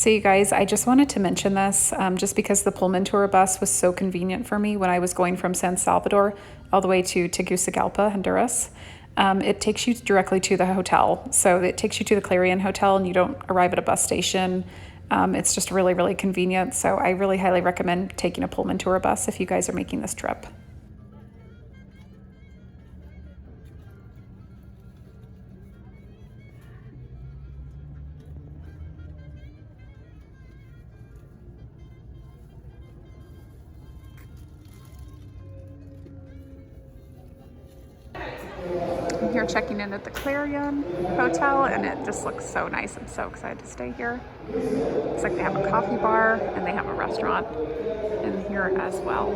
So you guys, I just wanted to mention this just because the Pullman tour bus was so convenient for me when I was going from San Salvador all the way to Tegucigalpa, Honduras. It takes you directly to the hotel. So it takes you to the Clarion Hotel and you don't arrive at a bus station. It's just really, really convenient. So I really highly recommend taking a Pullman tour bus if you guys are making this trip. I'm here checking in at the Clarion Hotel and it just looks so nice. I'm so excited to stay here. Looks like they have a coffee bar and they have a restaurant in here as well.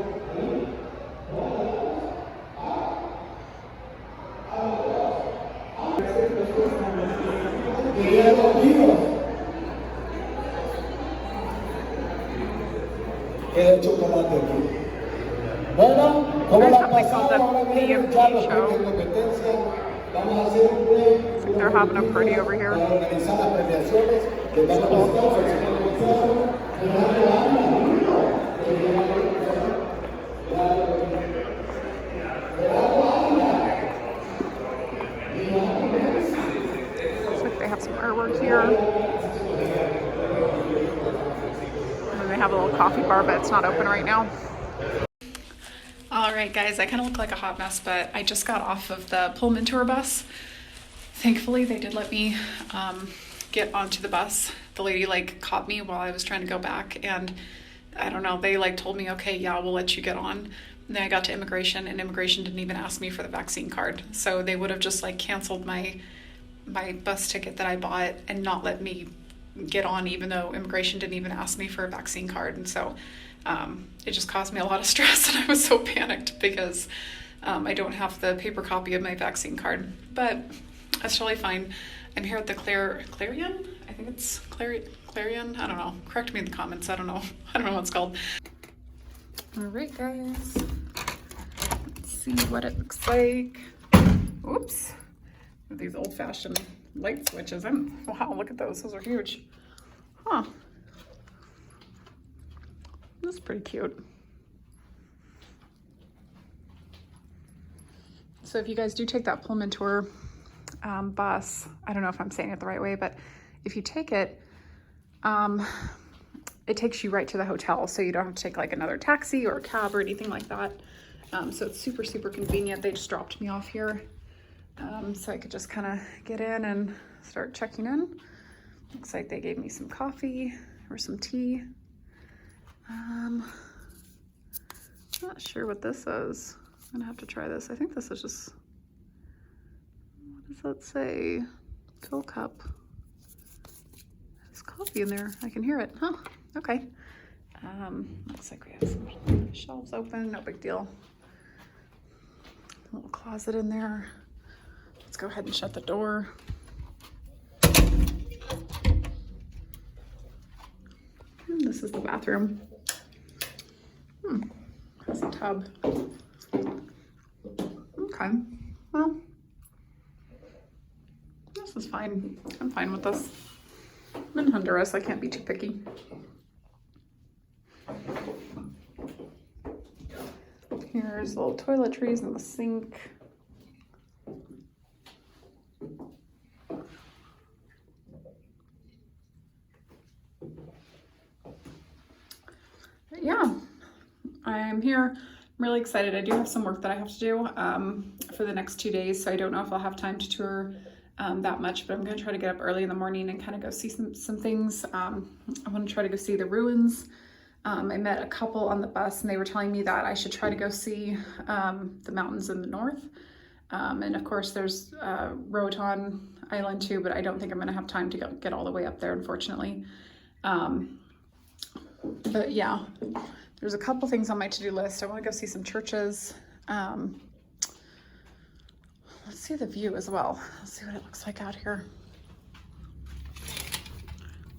There's something called the BMT show. Looks like they're having a party over here. It's cool. Looks like they have some artwork here. And then they have a little coffee bar, but it's not open right now. All right, guys, I kind of look like a hot mess, but I just got off of the Pullman tour bus. Thankfully, they did let me get onto the bus. The lady caught me while I was trying to go back, and I don't know, they told me, okay, yeah, we'll let you get on. And then I got to immigration, and immigration didn't even ask me for the vaccine card. So they would have just canceled my bus ticket that I bought and not let me get on, even though immigration didn't even ask me for a vaccine card. And so it just caused me a lot of stress, and I was so panicked because I don't have the paper copy of my vaccine card, but that's totally fine. I'm here at the Clarion? I think it's Clarion? I don't know. Correct me in the comments. I don't know what it's called. All right, guys. Let's see what it looks like. Oops. These old-fashioned light switches. Wow, look at those. Those are huge. Huh. That's pretty cute. So if you guys do take that Pullman tour bus, I don't know if I'm saying it the right way, but if you take it, it takes you right to the hotel. So you don't have to take another taxi or a cab or anything like that. So it's super, super convenient. They just dropped me off here. So I could just kind of get in and start checking in. Looks like they gave me some coffee or some tea. Not sure what this is. I'm gonna have to try this. I think this is just, what does that say? Fill cup. There's coffee in there. I can hear it. Huh, okay. Looks like we have some shelves open, no big deal. A little closet in there. Let's go ahead and shut the door. This is the bathroom. Has a tub. Okay, well, this is fine. I'm fine with this. I'm in Honduras, I can't be too picky. Here's little toiletries and the sink. But yeah, I'm here. I'm really excited. I do have some work that I have to do for the next 2 days, so I don't know if I'll have time to tour that much, but I'm going to try to get up early in the morning and kind of go see some things. I want to try to go see the ruins. I met a couple on the bus, and they were telling me that I should try to go see the mountains in the north. And of course, there's Roatan Island too, but I don't think I'm going to have time to get all the way up there, unfortunately. But yeah, there's a couple things on my to-do list. I want to go see some churches. Let's see the view as well. Let's see what it looks like out here.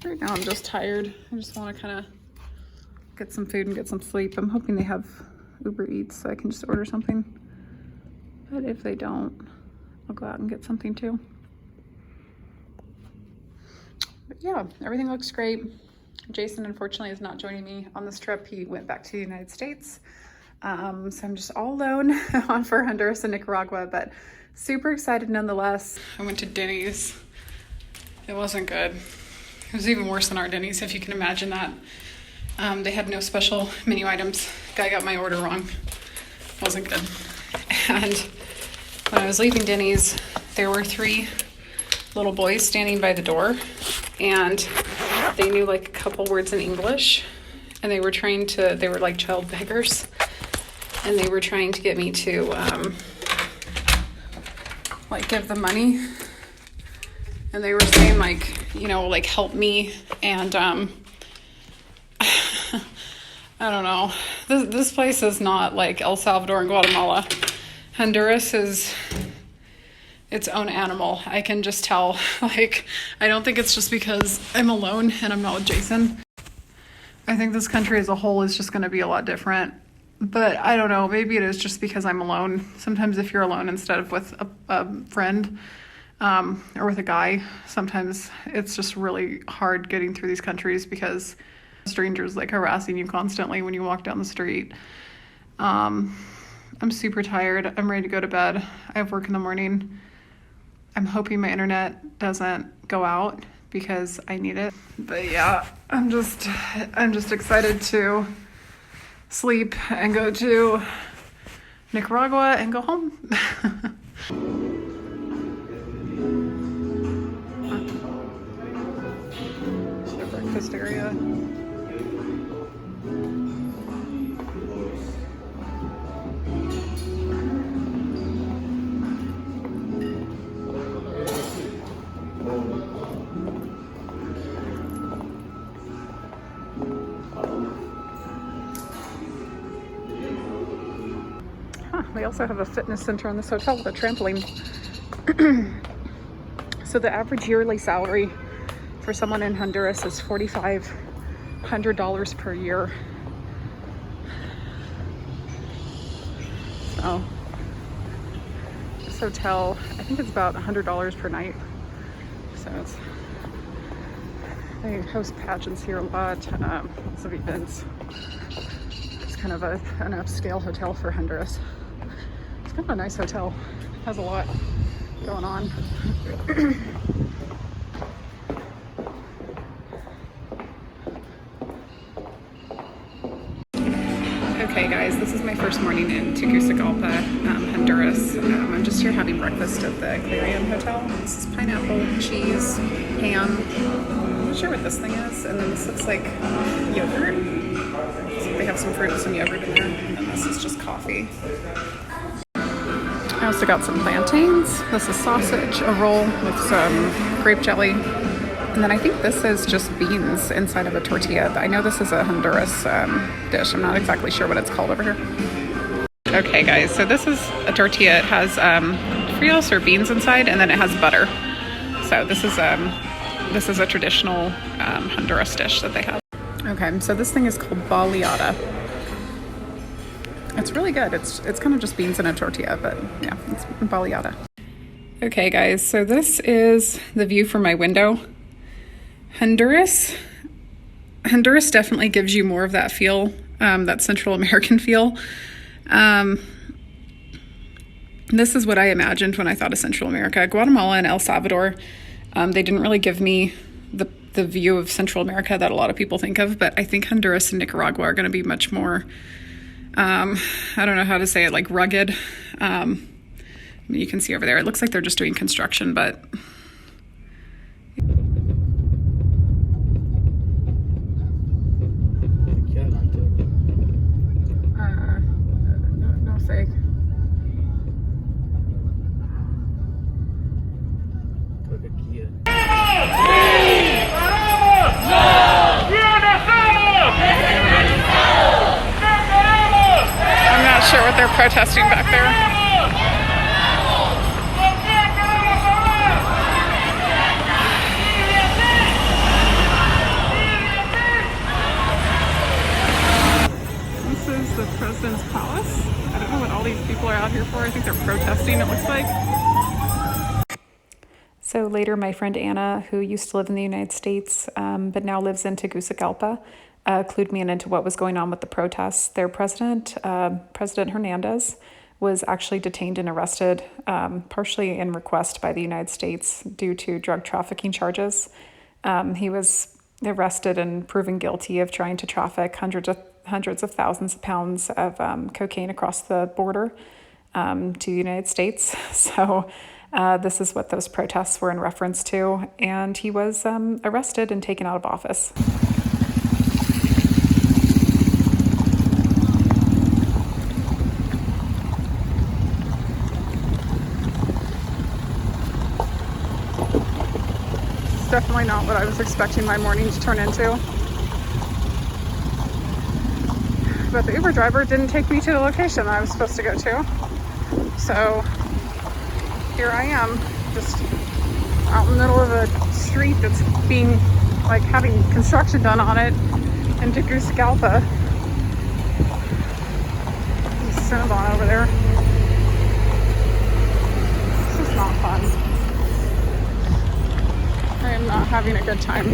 Right now I'm just tired. I just want to kind of get some food and get some sleep. I'm hoping they have Uber Eats so I can just order something. But if they don't, I'll go out and get something too. But yeah, everything looks great. Jason, unfortunately, is not joining me on this trip. He went back to the United States. So I'm just all alone on for Honduras and Nicaragua, but super excited nonetheless. I went to Denny's. It wasn't good. It was even worse than our Denny's, if you can imagine that. They had no special menu items. Guy got my order wrong. Wasn't good. And when I was leaving Denny's, there were 3 little boys standing by the door, and they knew like a couple words in English, and they were like child beggars, and they were trying to get me to like give them money, and they were saying like, you know, like help me, and I don't know, this place is not like El Salvador and Guatemala. Honduras is its own animal. I can just tell. Like, I don't think it's just because I'm alone and I'm not with Jason. I think this country as a whole is just going to be a lot different. But I don't know, maybe it is just because I'm alone. Sometimes if you're alone instead of with a friend or with a guy, sometimes it's just really hard getting through these countries because strangers like harassing you constantly when you walk down the street. I'm super tired. I'm ready to go to bed. I have work in the morning. I'm hoping my internet doesn't go out because I need it. But yeah, I'm just excited to sleep and go to Nicaragua and go home. The breakfast area. They also have a fitness center in this hotel with a trampoline. So the average yearly salary for someone in Honduras is $4,500 per year. So this hotel, I think it's about $100 per night. So they host pageants here a lot, lots of events. It's kind of an upscale hotel for Honduras. It's kind of a nice hotel. Has a lot going on. Okay guys, this is my first morning in Tegucigalpa, Honduras. I'm just here having breakfast at the Clarion Hotel. This is pineapple, cheese, ham. I'm not sure what this thing is. And then this looks like yogurt. So they have some fruit and some yogurt in there. And then this is just coffee. I also got some plantains. This is sausage, a roll with some grape jelly. And then I think this is just beans inside of a tortilla. I know this is a Honduras dish. I'm not exactly sure what it's called over here. Okay guys, so this is a tortilla. It has frijoles or beans inside, and then it has butter. So this is a traditional Honduras dish that they have. Okay, so this thing is called baleada. It's really good. It's kind of just beans in a tortilla, but yeah, it's baleada. Okay guys, so this is the view from my window. Honduras definitely gives you more of that feel, that Central American feel. This is what I imagined when I thought of Central America. Guatemala and El Salvador, they didn't really give me the view of Central America that a lot of people think of, but I think Honduras and Nicaragua are going to be much more, I don't know how to say it, like rugged. You can see over there, it looks like they're just doing construction, but no sé. I'm not sure what they're protesting back there. This is the President's Palace. I don't know what all these people are out here for. I think they're protesting, it looks like. So later, my friend Anna, who used to live in the United States but now lives in Tegucigalpa, clued me into what was going on with the protests. Their president, President Hernandez, was actually detained and arrested, partially in request by the United States due to drug trafficking charges. He was arrested and proven guilty of trying to traffic hundreds of thousands of pounds of cocaine across the border to the United States. So this is what those protests were in reference to. And he was arrested and taken out of office. Definitely not what I was expecting my morning to turn into. But the Uber driver didn't take me to the location I was supposed to go to. So here I am, just out in the middle of a street that's being, like, having construction done on it in Tegucigalpa. There's Cinnabon over there. This is not fun. I am not having a good time.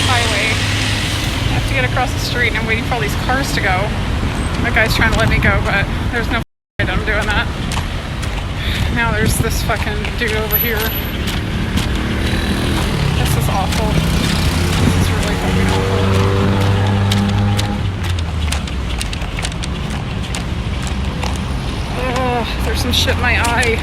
Highway. I have to get across the street and I'm waiting for all these cars to go. That guy's trying to let me go, but there's no way I'm doing that. Now there's this fucking dude over here. This is awful. This is really fucking awful. There's some shit in my eye.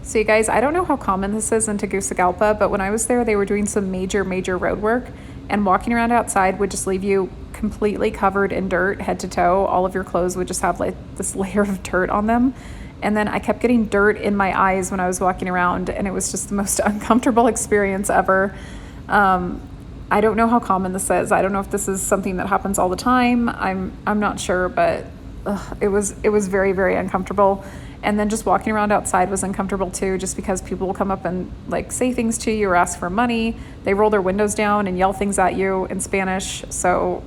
So you guys, I don't know how common this is in Tegucigalpa, but when I was there, they were doing some major road work, and walking around outside would just leave you completely covered in dirt, head to toe. All of your clothes would just have like this layer of dirt on them. And then I kept getting dirt in my eyes when I was walking around, and it was just the most uncomfortable experience ever. I don't know how common this is. I don't know if this is something that happens all the time. I'm not sure, but it was very uncomfortable. And then just walking around outside was uncomfortable too, just because people will come up and like say things to you or ask for money. They roll their windows down and yell things at you in Spanish. So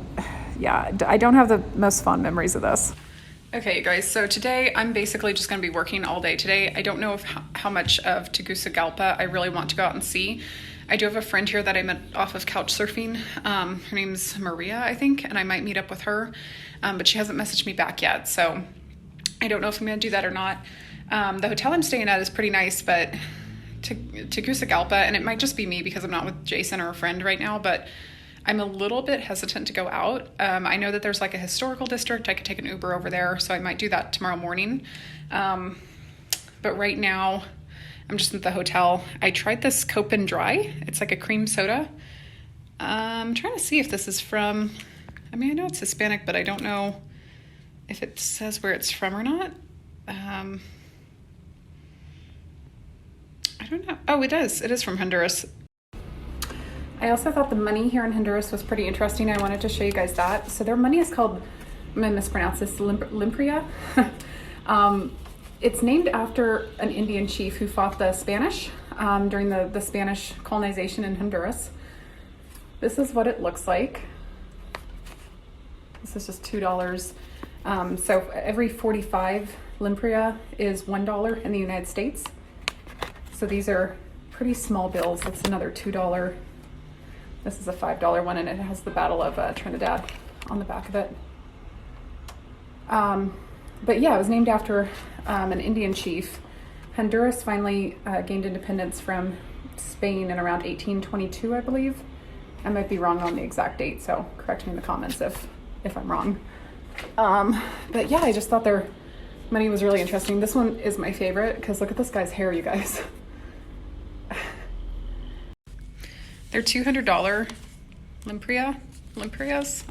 yeah, I don't have the most fond memories of this. Okay, you guys, so today I'm basically just going to be working all day today. I don't know how much of Tegucigalpa I really want to go out and see. I do have a friend here that I met off of couch surfing. Her name's Maria, I think, and I might meet up with her, but she hasn't messaged me back yet, so I don't know if I'm going to do that or not. The hotel I'm staying at is pretty nice, but Tegucigalpa, and it might just be me because I'm not with Jason or a friend right now, but I'm a little bit hesitant to go out. I know that there's like a historical district. I could take an Uber over there, so I might do that tomorrow morning. But right now, I'm just at the hotel. I tried this Cope and Dry. It's like a cream soda. I'm trying to see if this is from, I mean, I know it's Hispanic, but I don't know if it says where it's from or not. I don't know. Oh, it does. It is from Honduras. I also thought the money here in Honduras was pretty interesting. I wanted to show you guys that. So their money is called, I'm going to mispronounce this, Limpria. It's named after an Indian chief who fought the Spanish during the Spanish colonization in Honduras. This is what it looks like. This is just $2. So every 45 Limpria is $1 in the United States. So these are pretty small bills. That's another $2. This is a $5 one, and it has the Battle of Trinidad on the back of it. But yeah, it was named after an Indian chief. Honduras finally gained independence from Spain in around 1822, I believe. I might be wrong on the exact date, so correct me in the comments if I'm wrong. But yeah, I just thought their money was really interesting. This one is my favorite because look at this guy's hair, you guys. They're $200 Limprias.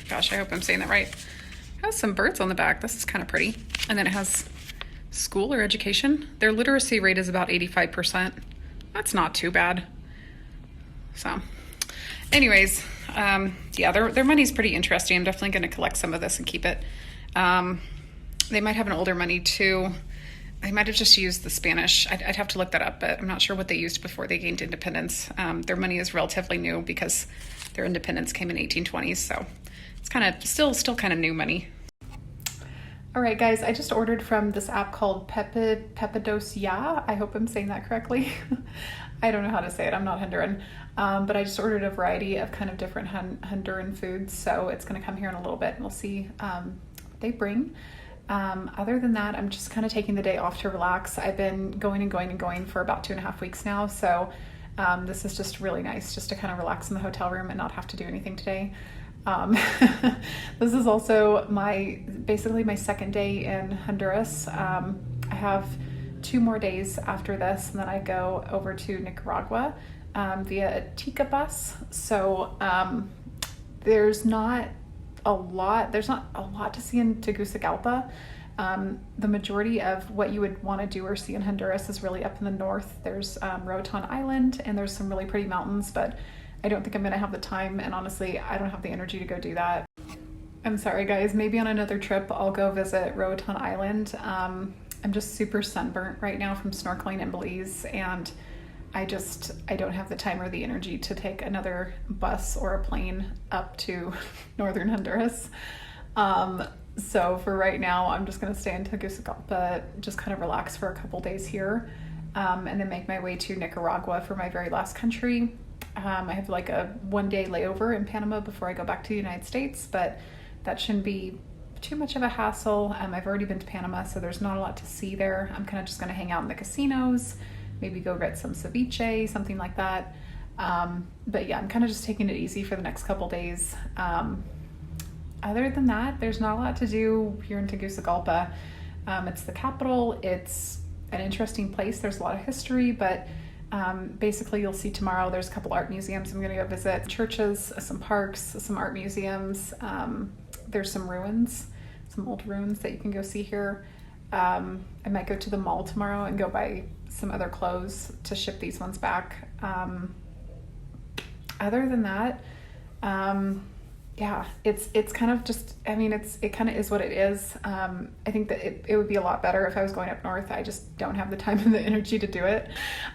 Gosh, I hope I'm saying that right. It has some birds on the back. This is kind of pretty. And then it has school or education. Their literacy rate is about 85%. That's not too bad. So anyways, yeah, their money's pretty interesting. I'm definitely going to collect some of this and keep it. They might have an older money too. I might have just used the Spanish. I'd have to look that up, but I'm not sure what they used before they gained independence. Their money is relatively new because their independence came in 1820s, so it's kind of still kind of new money. All right, guys, I just ordered from this app called Pepidos Ya. I hope I'm saying that correctly. I don't know how to say it. I'm not Honduran. But I just ordered a variety of kind of different Honduran foods. So it's going to come here in a little bit and we'll see what they bring. Other than that, I'm just kind of taking the day off to relax. I've been going for about 2.5 weeks now. So this is just really nice just to kind of relax in the hotel room and not have to do anything today. This is also basically my second day in Honduras. I have 2 more days after this, and then I go over to Nicaragua via a Tika bus. So there's not a lot to see in Tegucigalpa. The majority of what you would want to do or see in Honduras is really up in the north. There's Roatan Island, and there's some really pretty mountains, but I don't think I'm going to have the time, and honestly, I don't have the energy to go do that. I'm sorry, guys. Maybe on another trip, I'll go visit Roatan Island. I'm just super sunburnt right now from snorkeling in Belize, and I don't have the time or the energy to take another bus or a plane up to northern Honduras. So for right now, I'm just going to stay in Tegucigalpa, just kind of relax for a couple days here, and then make my way to Nicaragua for my very last country. I have like a 1-day layover in Panama before I go back to the United States, but that shouldn't be too much of a hassle. I've already been to Panama, so there's not a lot to see there. I'm kind of just going to hang out in the casinos, maybe go get some ceviche, something like that. But yeah, I'm kind of just taking it easy for the next couple days. Other than that, there's not a lot to do here in Tegucigalpa. It's the capital. It's an interesting place. There's a lot of history, but basically you'll see tomorrow there's a couple art museums I'm going to go visit, churches, some parks, some art museums. There's some ruins, some old ruins that you can go see here. I might go to the mall tomorrow and go buy some other clothes to ship these ones back. Other than that, yeah, it's kind of just, I mean, it kind of is what it is. I think that it would be a lot better if I was going up north. I just don't have the time and the energy to do it.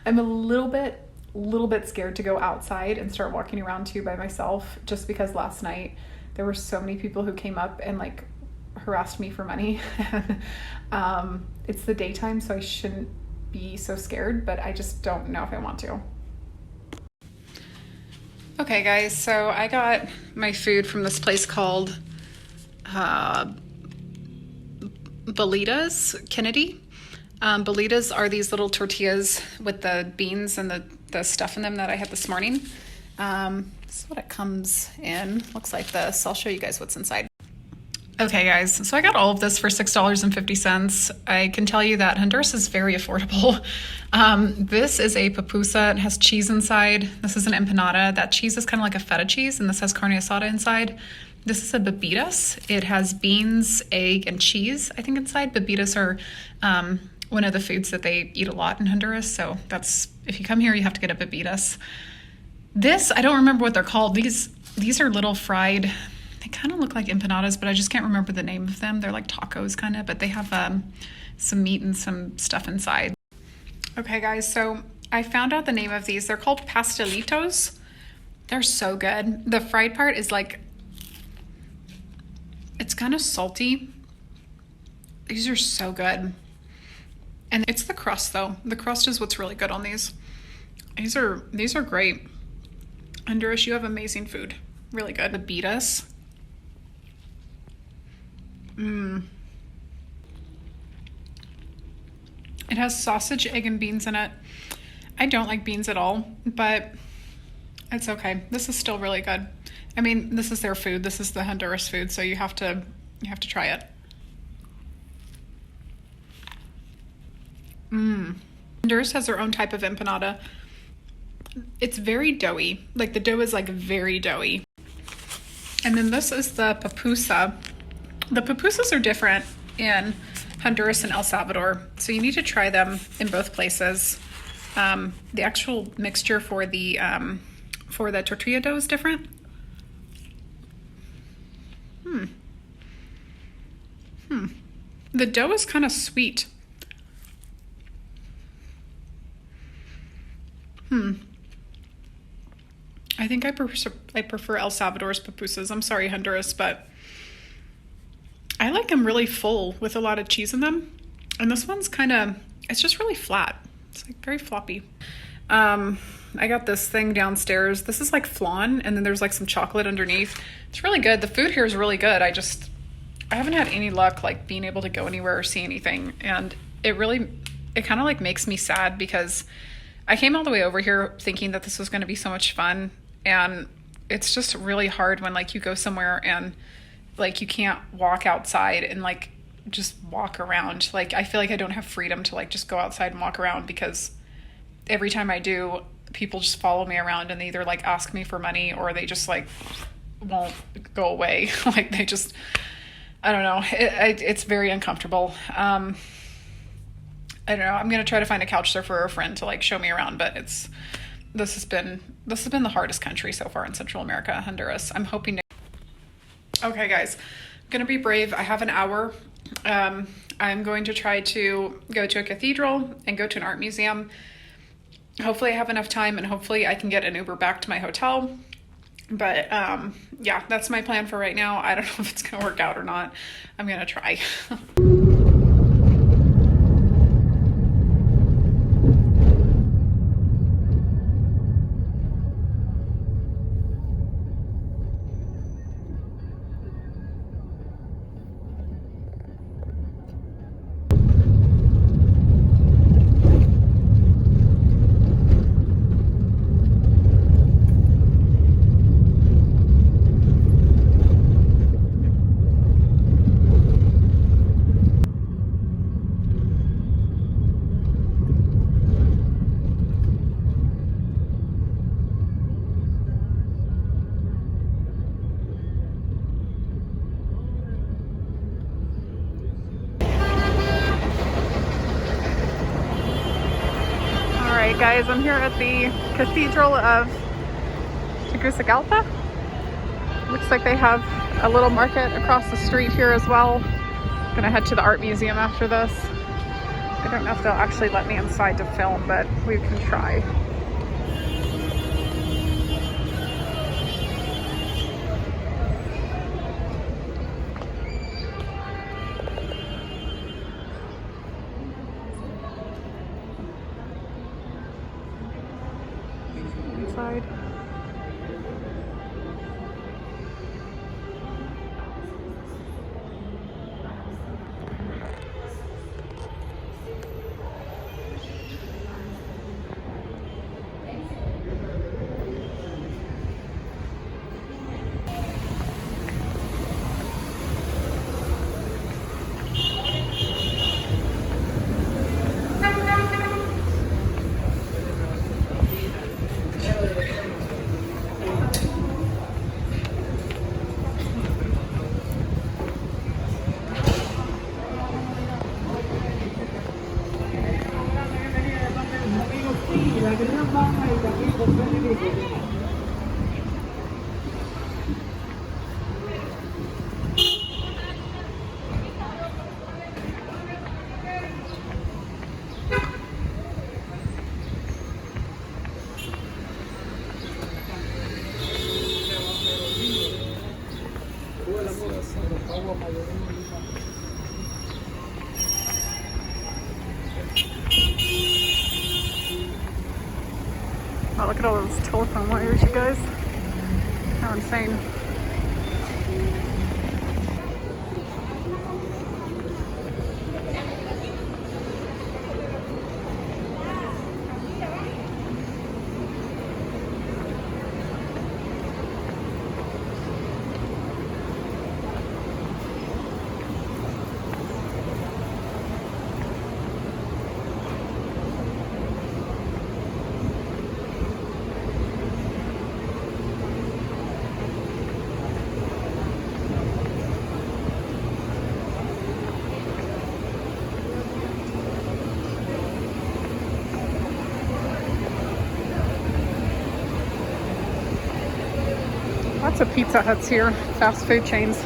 I'm a little bit scared to go outside and start walking around too by myself, just because last night there were so many people who came up and like harassed me for money. It's the daytime, so I shouldn't be so scared, but I just don't know if I want to. Okay, guys, so I got my food from this place called Bolitas, Kennedy. Bolitas are these little tortillas with the beans and the stuff in them that I had this morning. This is what it comes in. Looks like this. I'll show you guys what's inside. Okay, guys, so I got all of this for $6.50. I can tell you that Honduras is very affordable. This is a pupusa. It has cheese inside. This is an empanada. That cheese is kind of like a feta cheese, and this has carne asada inside. This is a bebidas. It has beans, egg, and cheese, I think, inside. Bebidas are one of the foods that they eat a lot in Honduras, so that's, if you come here, you have to get a bebidas. This, I don't remember what they're called. These are little fried. They kind of look like empanadas, but I just can't remember the name of them. They're like tacos kind of, but they have some meat and some stuff inside. Okay, guys, so I found out the name of these. They're called pastelitos. They're so good. The fried part is like, it's kind of salty. These are so good. And it's the crust, though. The crust is what's really good on these. These are great. Honduras, you have amazing food. Really good. The bebidas. It has sausage, egg, and beans in it. I don't like beans at all, but it's okay. This is still really good. I mean, this is their food. This is the Honduras food, so you have to try it. Honduras has their own type of empanada. It's very doughy. Like the dough is like very doughy. And then this is the pupusa. The pupusas are different in Honduras and El Salvador, so you need to try them in both places. The actual mixture for the tortilla dough is different. The dough is kind of sweet. I think I prefer El Salvador's pupusas. I'm sorry, Honduras, but I like them really full with a lot of cheese in them. And this one's it's just really flat. It's like very floppy. I got this thing downstairs. This is like flan, and then there's like some chocolate underneath. It's really good. The food here is really good. I haven't had any luck like being able to go anywhere or see anything. And it kind of like makes me sad because I came all the way over here thinking that this was going to be so much fun. And it's just really hard when like you go somewhere and like you can't walk outside and like just walk around. Like I feel like I don't have freedom to like just go outside and walk around because every time I do, people just follow me around and they either like ask me for money or they just like won't go away. Like they just, I don't know. It's very uncomfortable. I don't know. I'm going to try to find a couch surfer or a friend to like show me around, but this has been the hardest country so far in Central America, Honduras. I'm hoping to. Okay, guys, I'm going to be brave. I have an hour. I'm going to try to go to a cathedral and go to an art museum. Hopefully I have enough time and hopefully I can get an Uber back to my hotel. But yeah, that's my plan for right now. I don't know if it's going to work out or not. I'm going to try. Alright guys, I'm here at the Cathedral of Tegucigalpa. Looks like they have a little market across the street here as well. Gonna head to the art museum after this. I don't know if they'll actually let me inside to film, but we can try. Inside. Oh, look at all those telephone wires, you guys. How insane. Lots of Pizza Huts here, fast food chains.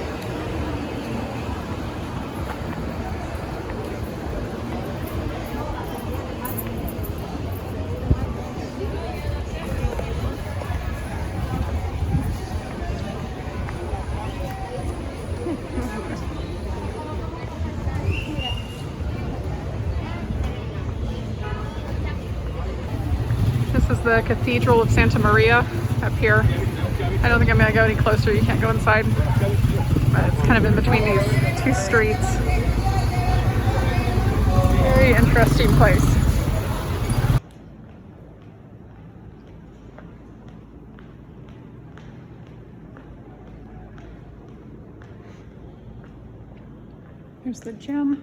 This is the Cathedral of Santa Maria up here. I don't think I'm gonna go any closer. You can't go inside. But it's kind of in between these two streets. Very interesting place. Here's the gym.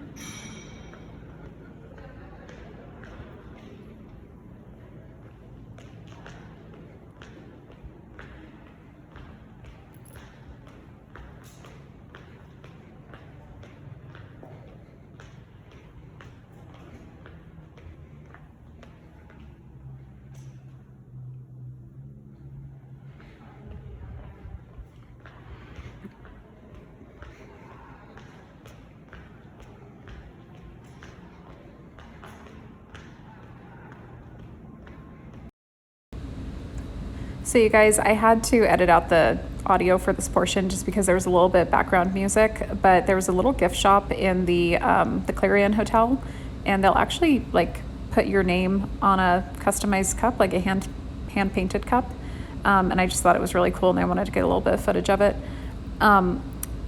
So you guys, I had to edit out the audio for this portion just because there was a little bit of background music, but there was a little gift shop in the Clarion Hotel, and they'll actually like put your name on a customized cup, like a hand painted cup. And I just thought it was really cool, and I wanted to get a little bit of footage of it.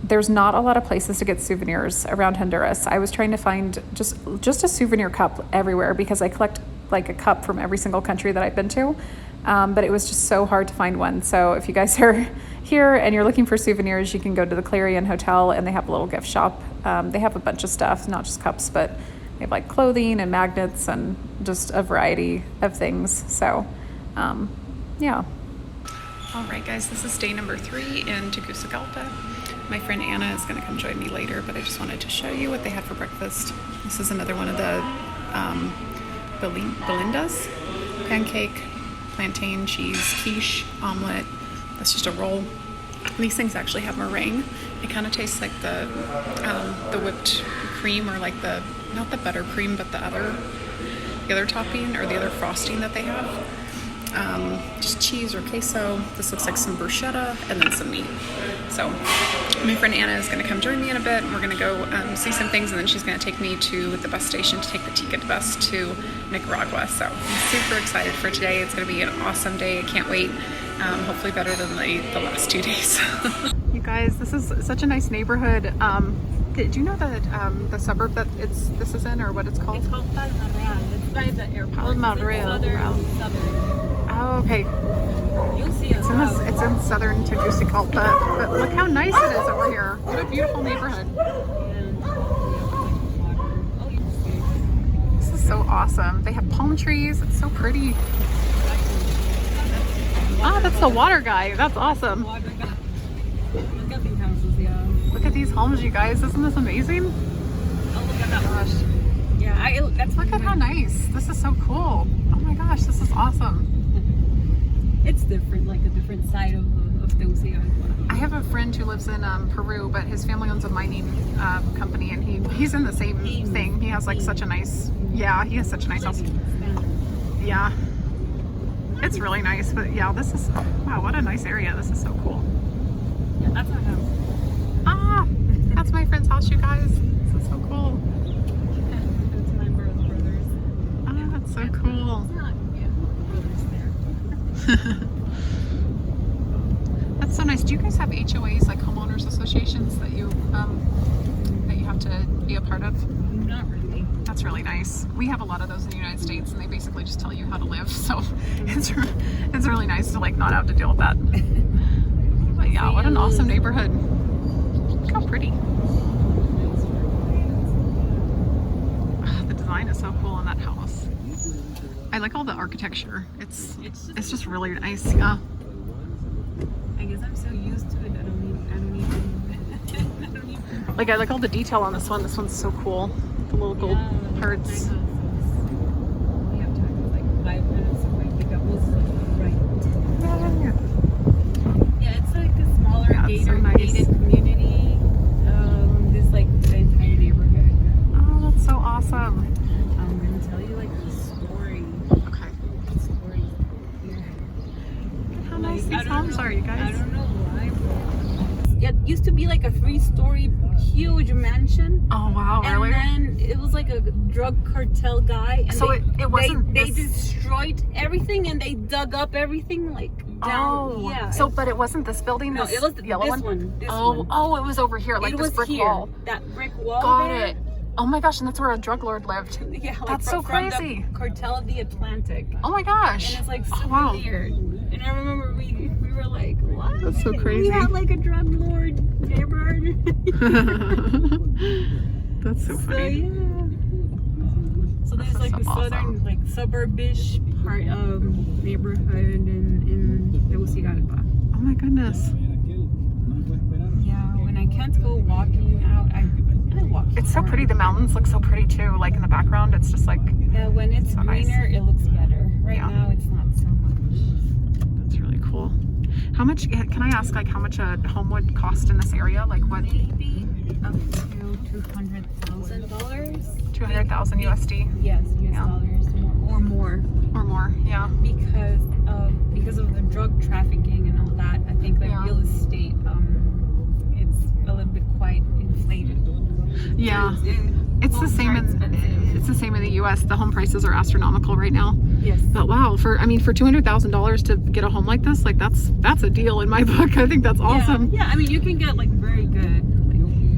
There's not a lot of places to get souvenirs around Honduras. I was trying to find just a souvenir cup everywhere because I collect like a cup from every single country that I've been to. But it was just so hard to find one. So if you guys are here and you're looking for souvenirs, you can go to the Clarion Hotel, and they have a little gift shop. They have a bunch of stuff, not just cups, but they have like clothing and magnets and just a variety of things. So, yeah. All right, guys, this is day number 3 in Tegucigalpa. My friend Anna is going to come join me later, but I just wanted to show you what they had for breakfast. This is another one of the Belindas, pancake, plantain, cheese, quiche, omelet. That's just a roll. These things actually have meringue. It kind of tastes like the whipped cream, or like not the buttercream, but the other topping or the other frosting that they have. Just cheese or queso. This looks like some bruschetta and then some meat. So my friend Anna is going to come join me in a bit, and we're going to go see some things, and then she's going to take me to the bus station to take the ticket bus to Nicaragua. So I'm super excited for today. It's going to be an awesome day. I can't wait. Hopefully better than the last 2 days. You guys, this is such a nice neighborhood. Do you know that the suburb that this is in, or what it's called? It's called Palma. It's by the airport. Palma. Oh, okay. You'll see it's in southern Tegucigalpa, but look how nice it is over here. What a beautiful neighborhood. This is so awesome. They have palm trees. It's so pretty. Ah, that's the water guy. That's awesome. Look at these houses, yeah. Look at these homes, you guys. Isn't this amazing? Oh, look at that gosh. Yeah, look at how nice. This is so cool. Oh my gosh, this is awesome. It's different, like a different side of Tegucigalpa. I have a friend who lives in Peru, but his family owns a mining company, and he's in the same thing. He has like such a nice, he has such a nice house. Yeah, it's really nice. But yeah, this is, wow, what a nice area. This is so cool. Yeah, that's our house. Ah, that's my friend's house, you guys. This is so cool. That's my brothers. Ah, that's so cool. That's so nice. Do you guys have HOAs, like homeowners associations, that you have to be a part of? Not really. That's really nice. We have a lot of those in the United States, and they basically just tell you how to live. So it's really nice to like not have to deal with that. But yeah, what an awesome neighborhood. Look how pretty. The design is so cool in that house. I like all the architecture. It's just really nice. Yeah. I guess I'm so used to it. I don't even. Like I like all the detail on this one. This one's so cool. The little gold parts. We have to have like 5 minutes to like pick up most of right. Yeah, it's like a smaller gated community. This like the entire neighborhood. Oh, that's so awesome. I'm gonna tell you like the story. Okay. The story here. Look how nice these homes are, you guys. I don't know why. It used to be like a 3-story huge mansion. Oh wow, really? And then it was like a drug cartel guy. And so it wasn't. They destroyed everything. everything, and they dug up everything like down. Oh, Yeah. so but it wasn't this building. No, this it was the yellow this one. This Oh, one. oh, it was over here, like It this was brick here. wall. That brick wall. Got there. it. Oh my gosh, and that's where a drug lord lived. Yeah, like That's so from crazy. the cartel of the Atlantic. Oh my gosh. And it's like Oh, super wow. weird. And I remember we were like, what? That's so crazy. We had like a drug lord neighborhood. That's so funny. So yeah. So there's That's like so the southern, awesome. like suburbish part of neighborhood in Tegucigalpa. Oh my goodness. Yeah, when I can't go walking out, I walk. It's so pretty. The mountains look so pretty too. Like in the background, it's just like, Yeah, when it's so nice. greener, it looks better. Right Yeah. now, it's not so much. that's really cool. How much, can I ask like how much a home would cost in this area? Like what? Maybe up to $200,000. 200,000 USD Yes, US Yeah. dollars or more. or more. Yeah. Because of the drug trafficking and all that. I think the Yeah. real estate it's a little bit quite inflated. Yeah. It's the Homes same are in expensive. it's the same in the US. The home prices are astronomical right now. Yes. But wow, for $200,000 to get a home like this, like that's a deal in my book. I think that's awesome. Yeah, I mean you can get like very good.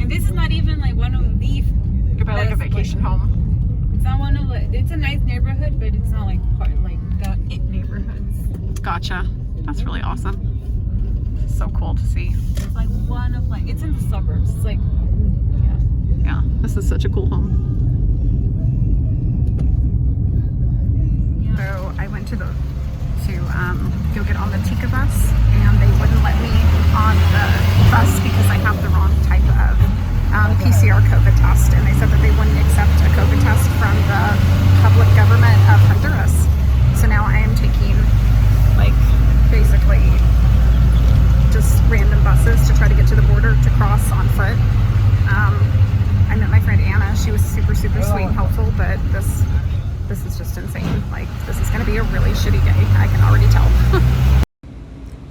And this is not even like one of the You buy like a best, vacation home. It's not one of the. It's a nice neighborhood, but it's not like part like the it neighborhoods. Gotcha. That's really awesome. So cool to see. It's like one of like it's in the suburbs. It's like yeah. Yeah, this is such a cool home. So I went to go get on the Tika bus, and they wouldn't let me on the bus because I have the wrong type of PCR COVID test, and they said that they wouldn't accept a COVID test from the public government of Honduras. So now I am taking like basically just random buses to try to get to the border to cross on foot. I met my friend Anna. She was super sweet and helpful, but this is just insane. Like, this is going to be a really shitty day. I can already tell.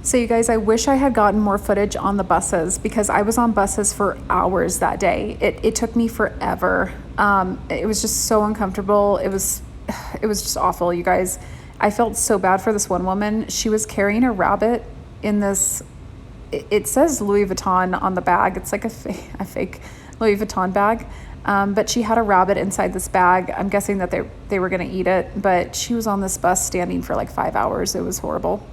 So you guys, I wish I had gotten more footage on the buses because I was on buses for hours that day. It took me forever. It was just so uncomfortable. It was just awful, you guys. I felt so bad for this one woman. She was carrying a rabbit in this, it says Louis Vuitton on the bag. It's like a fake Louis Vuitton bag. But she had a rabbit inside this bag. I'm guessing that they were going to eat it, but she was on this bus standing for like 5 hours. It was horrible.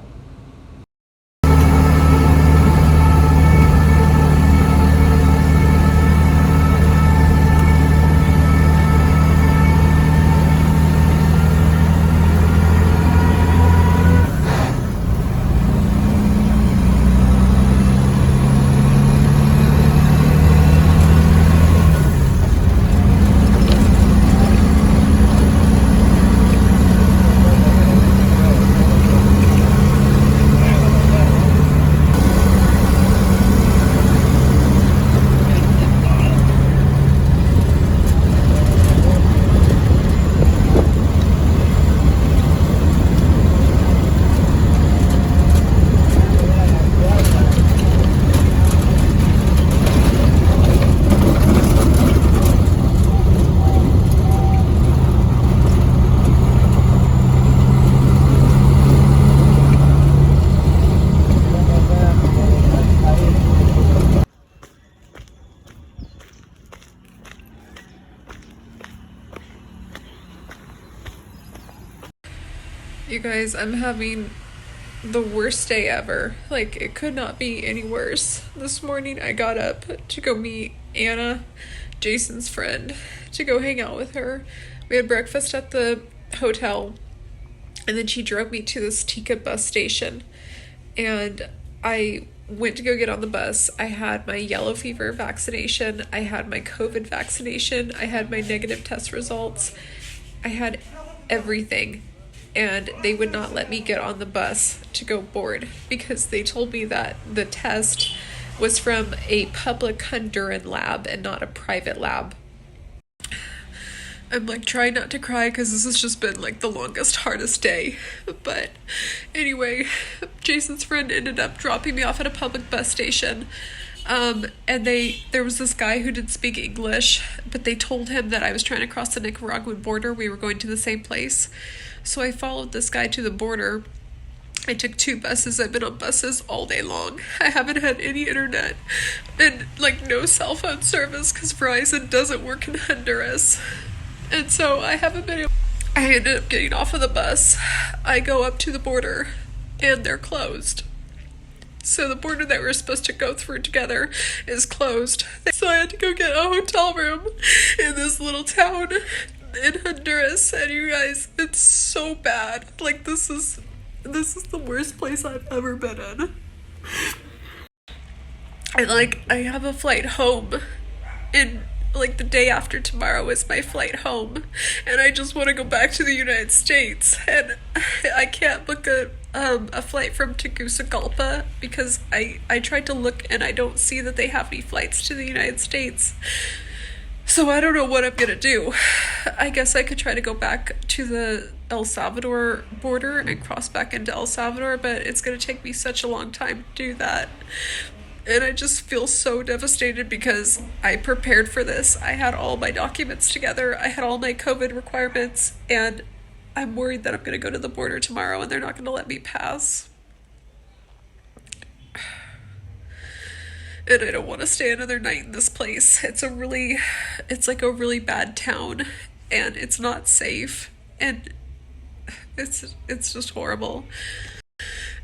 You guys, I'm having the worst day ever. Like, it could not be any worse. This morning I got up to go meet Anna, Jason's friend, to go hang out with her. We had breakfast at the hotel, and then she drove me to this Tika bus station, and I went to go get on the bus. I had my yellow fever vaccination, I had my COVID vaccination, I had my negative test results, I had everything. And they would not let me get on the bus to go board because they told me that the test was from a public Honduran lab and not a private lab. I'm like trying not to cry because this has just been like the longest, hardest day. But anyway, Jason's friend ended up dropping me off at a public bus station. And there was this guy who didn't speak English, but they told him that I was trying to cross the Nicaraguan border. We were going to the same place. So I followed this guy to the border. I took 2 buses. I've been on buses all day long. I haven't had any internet and like no cell phone service because Verizon doesn't work in Honduras. And so I haven't been able. I ended up getting off of the bus. I go up to the border and they're closed. So the border that we're supposed to go through together is closed. So I had to go get a hotel room in this little town in Honduras. And you guys, it's so bad. Like this is the worst place I've ever been in. And like I have a flight home in like the day after tomorrow is my flight home, and I just want to go back to the United States, and I can't book a flight from Tegucigalpa because I tried to look and I don't see that they have any flights to the United States. So I don't know what I'm gonna do. I guess I could try to go back to the El Salvador border and cross back into El Salvador, but it's gonna take me such a long time to do that. And I just feel so devastated because I prepared for this. I had all my documents together. I had all my COVID requirements. And I'm worried that I'm going to go to the border tomorrow and they're not going to let me pass. And I don't want to stay another night in this place. It's like a really bad town. And it's not safe. And it's just horrible.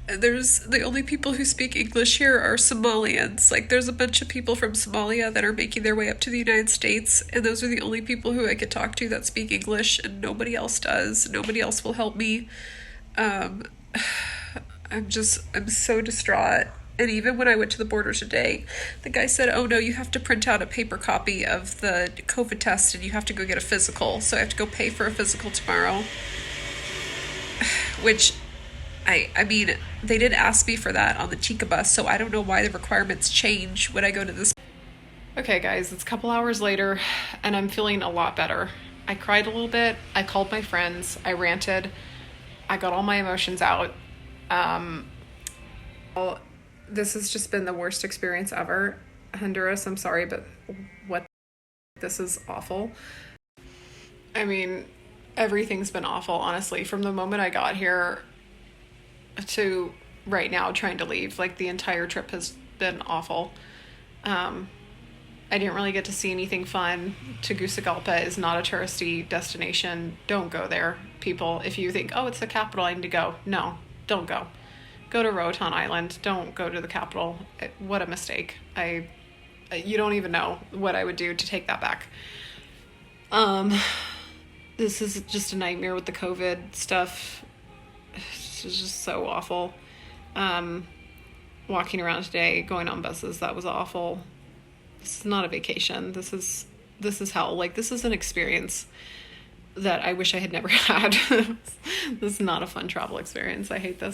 And the only people who speak English here are Somalians. Like, there's a bunch of people from Somalia that are making their way up to the United States, and those are the only people who I could talk to that speak English, and nobody else does. Nobody else will help me. I'm so distraught. And even when I went to the border today, the guy said, oh no, you have to print out a paper copy of the COVID test, and you have to go get a physical. So I have to go pay for a physical tomorrow. Which... I mean, they did ask me for that on the Chica bus, so I don't know why the requirements change when I go to this. Okay, guys, it's a couple hours later, and I'm feeling a lot better. I cried a little bit. I called my friends. I ranted. I got all my emotions out. Well, this has just been the worst experience ever. Honduras, I'm sorry, but this is awful. I mean, everything's been awful, honestly, from the moment I got here to right now trying to leave. Like, the entire trip has been awful. I didn't really get to see anything fun. Tegucigalpa is not a touristy destination. Don't go there, people. If you think, oh, it's the capital, I need to go. No, don't go. Go to Roatan Island. Don't go to the capital. What a mistake. You don't even know what I would do to take that back. This is just a nightmare with the COVID stuff. It's just so awful. Walking around today, going on buses, that was awful. This is not a vacation. This is hell. Like, this is an experience that I wish I had never had. This is not a fun travel experience. I hate this.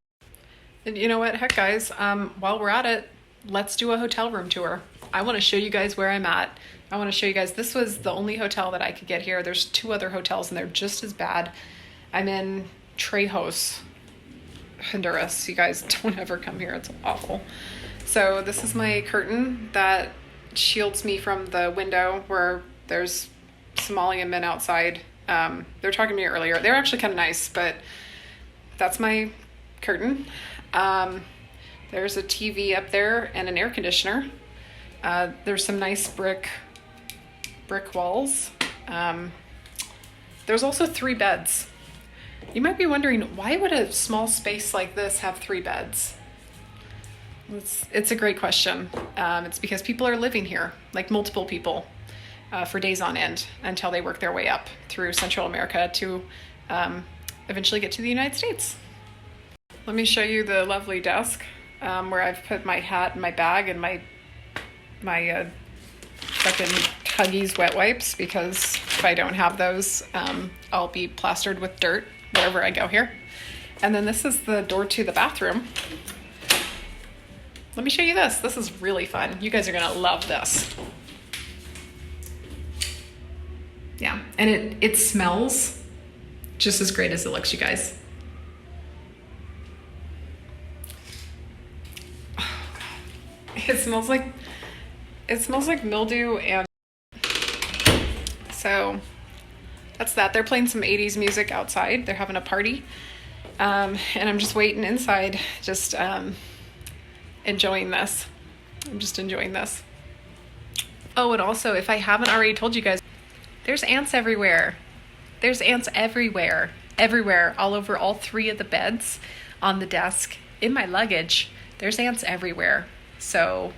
And you know what? Heck, guys, while we're at it, let's do a hotel room tour. I want to show you guys where I'm at. I want to show you guys, this was the only hotel that I could get here. There's 2 other hotels and they're just as bad. I'm in Trejos, Honduras. You guys don't ever come here. It's awful. So this is my curtain that shields me from the window where there's Somalian men outside. They were talking to me earlier. They were actually kind of nice, but that's my curtain. There's a TV up there and an air conditioner. There's some nice brick walls. There's also 3 beds. You might be wondering, why would a small space like this have 3 beds? It's a great question. It's because people are living here, like multiple people, for days on end until they work their way up through Central America to eventually get to the United States. Let me show you the lovely desk where I've put my hat and my bag and my fucking Huggies wet wipes, because if I don't have those, I'll be plastered with dirt wherever I go here. And then this is the door to the bathroom. Let me show you this. This is really fun. You guys are gonna love this. Yeah, and it smells just as great as it looks, you guys. Oh, God. It smells like it smells like mildew, and so that's that. They're playing some 80s music outside. They're having a party. And I'm just waiting inside, just enjoying this. I'm just enjoying this. Oh, and also, if I haven't already told you guys, there's ants everywhere. There's ants everywhere. Everywhere. All over all 3 of the beds, on the desk, in my luggage. There's ants everywhere. So,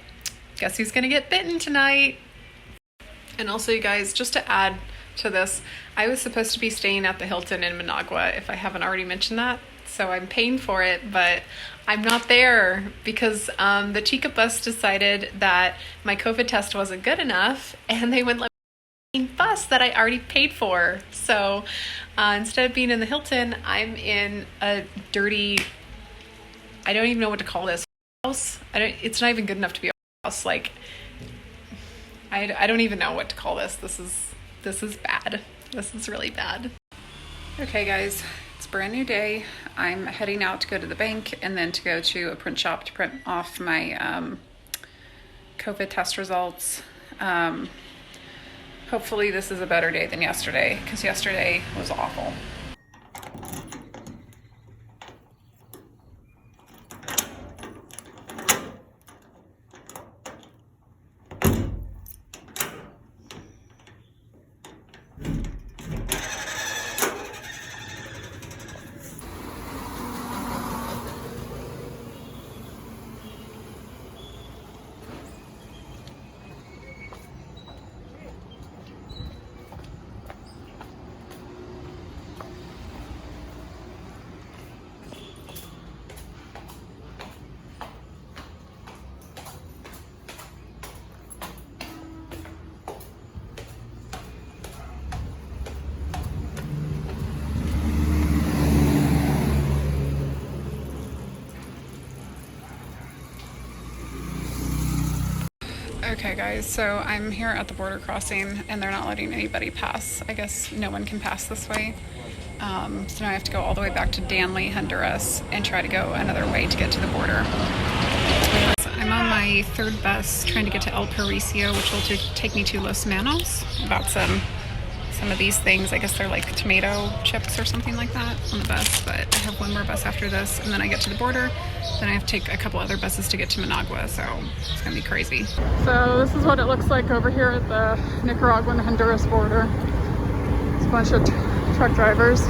guess who's gonna get bitten tonight? And also, you guys, just to add to this, I was supposed to be staying at the Hilton in Managua, if I haven't already mentioned that. So I'm paying for it, but I'm not there because the Chica bus decided that my COVID test wasn't good enough, and they wouldn't let me bus that I already paid for. So instead of being in the Hilton, I'm in a dirty, I don't even know what to call this house. It's not even good enough to be a house. Like, I don't even know what to call this. This is bad. This is really bad. Okay, guys, it's a brand new day. I'm heading out to go to the bank and then to go to a print shop to print off my COVID test results. Hopefully this is a better day than yesterday, because yesterday was awful. Okay guys, so I'm here at the border crossing and they're not letting anybody pass. I guess no one can pass this way. So now I have to go all the way back to Danley, Honduras, and try to go another way to get to the border. So I'm on my 3rd bus trying to get to El Paricio, which will take me to Los Manos. About some of these things. I guess they're like tomato chips or something like that on the bus, but I have one more bus after this, and then I get to the border. Then I have to take a couple other buses to get to Managua, so it's gonna be crazy. So this is what it looks like over here at the Nicaraguan-Honduras border. It's a bunch of truck drivers.